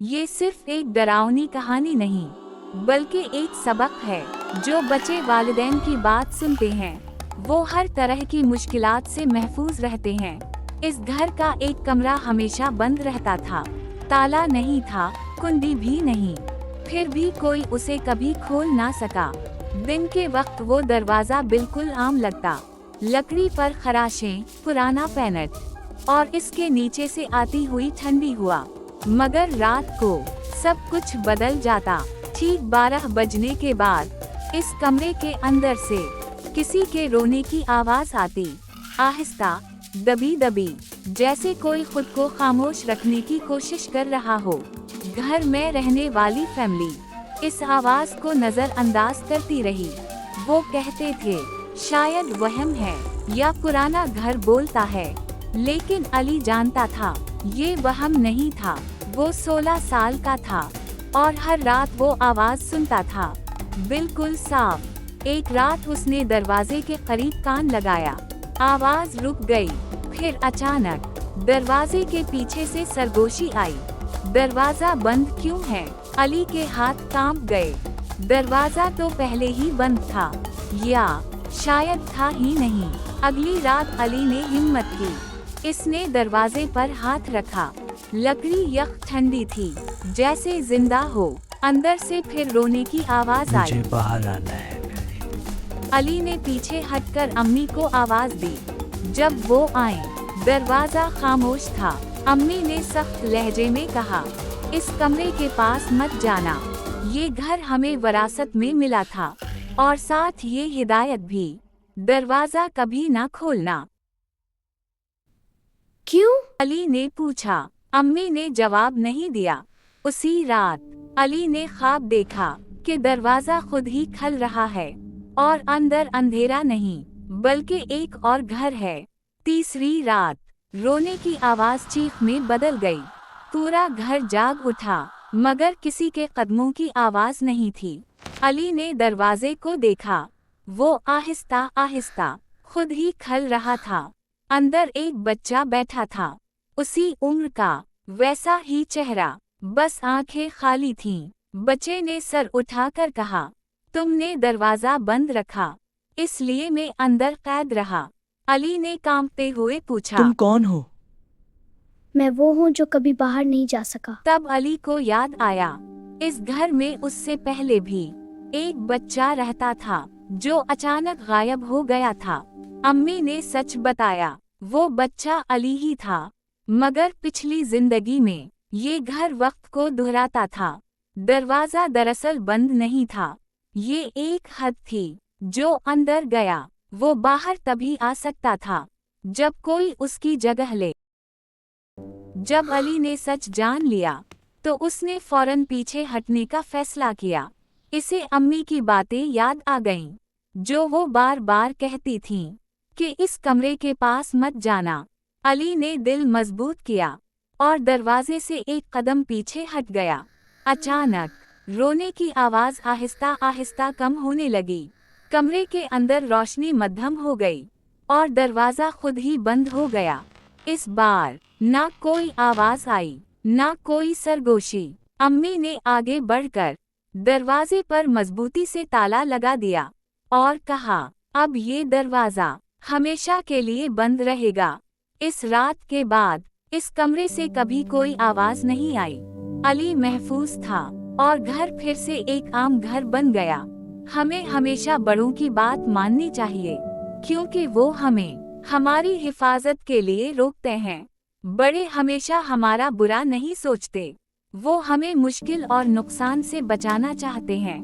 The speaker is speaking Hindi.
ये सिर्फ एक डरावनी कहानी नहीं, बल्कि एक सबक है। जो बच्चे वालिदैन की बात सुनते हैं, वो हर तरह की मुश्किलात से महफूज रहते हैं। इस घर का एक कमरा हमेशा बंद रहता था। ताला नहीं था, कुंडी भी नहीं, फिर भी कोई उसे कभी खोल ना सका। दिन के वक्त वो दरवाजा बिल्कुल आम लगता, लकड़ी पर खराशें, पुराना पैनट और इसके नीचे से आती हुई ठंडी हुआ। मगर रात को सब कुछ बदल जाता। ठीक 12 बजने के बाद इस कमरे के अंदर से किसी के रोने की आवाज आती, आहिस्ता, दबी दबी, जैसे कोई खुद को खामोश रखने की कोशिश कर रहा हो। घर में रहने वाली फैमिली इस आवाज को नजरअंदाज करती रही। वो कहते थे शायद वहम है या पुराना घर बोलता है, लेकिन अली जानता था ये वहम नहीं था। वो 16 साल का था और हर रात वो आवाज सुनता था, बिल्कुल साफ। एक रात उसने दरवाजे के करीब कान लगाया, आवाज रुक गई। फिर अचानक दरवाजे के पीछे से सरगोशी आई। दरवाजा बंद क्यों है? अली के हाथ कांप गए। दरवाजा तो पहले ही बंद था, या शायद था ही नहीं। अगली रात अली ने हिम्मत की। इसने दरवाजे पर हाथ रखा। लकड़ी यख ठंडी थी, जैसे जिंदा हो। अंदर से फिर रोने की आवाज आई। मुझे बाहर आना है। अली ने पीछे हटकर अम्मी को आवाज दी। जब वो आए, दरवाजा खामोश था। अम्मी ने सख्त लहजे में कहा, इस कमरे के पास मत जाना। ये घर हमें विरासत में मिला था, और साथ ये हिदायत भी, दरवाजा कभी ना खोलना। क्यों? अली ने पूछा। अम्मी ने जवाब नहीं दिया। उसी रात अली ने ख्वाब देखा कि दरवाजा खुद ही खुल रहा है, और अंदर अंधेरा नहीं, बल्कि एक और घर है। तीसरी रात रोने की आवाज चीख में बदल गई। पूरा घर जाग उठा, मगर किसी के कदमों की आवाज नहीं थी। अली ने दरवाजे को देखा। वो आहिस्ता आहिस्ता खुद ही खुल रहा था। अंदर एक बच्चा बैठा था, उसी उम्र का, वैसा ही चेहरा, बस आंखें खाली थीं। बच्चे ने सर उठाकर कहा, तुमने दरवाजा बंद रखा, इसलिए मैं अंदर कैद रहा। अली ने कांपते हुए पूछा, तुम कौन हो? मैं वो हूँ जो कभी बाहर नहीं जा सका। तब अली को याद आया, इस घर में उससे पहले भी एक बच्चा रहता था, जो अचानक गायब हो गया था। अम्मी ने सच बताया, वो बच्चा अली ही था, मगर पिछली जिंदगी में ये घर वक्त को दोहराता था। दरवाजा दरअसल बंद नहीं था, ये एक हद थी। जो अंदर गया, वो बाहर तभी आ सकता था जब कोई उसकी जगह ले। जब अली ने सच जान लिया, तो उसने फौरन पीछे हटने का फैसला किया। इसे अम्मी की बातें याद आ गईं, जो वो बार बार कहती थीं कि इस कमरे के पास मत जाना। अली ने दिल मजबूत किया और दरवाजे से एक कदम पीछे हट गया। अचानक रोने की आवाज आहिस्ता आहिस्ता कम होने लगी। कमरे के अंदर रोशनी मध्यम हो गई और दरवाजा खुद ही बंद हो गया। इस बार ना कोई आवाज आई, ना कोई सरगोशी। अम्मी ने आगे बढ़कर दरवाजे पर मजबूती से ताला लगा दिया और कहा, अब ये दरवाजा हमेशा के लिए बंद रहेगा। इस रात के बाद इस कमरे से कभी कोई आवाज नहीं आई। अली महफूज था और घर फिर से एक आम घर बन गया। हमें हमेशा बड़ों की बात माननी चाहिए, क्योंकि वो हमें हमारी हिफाजत के लिए रोकते हैं। बड़े हमेशा हमारा बुरा नहीं सोचते, वो हमें मुश्किल और नुकसान से बचाना चाहते हैं।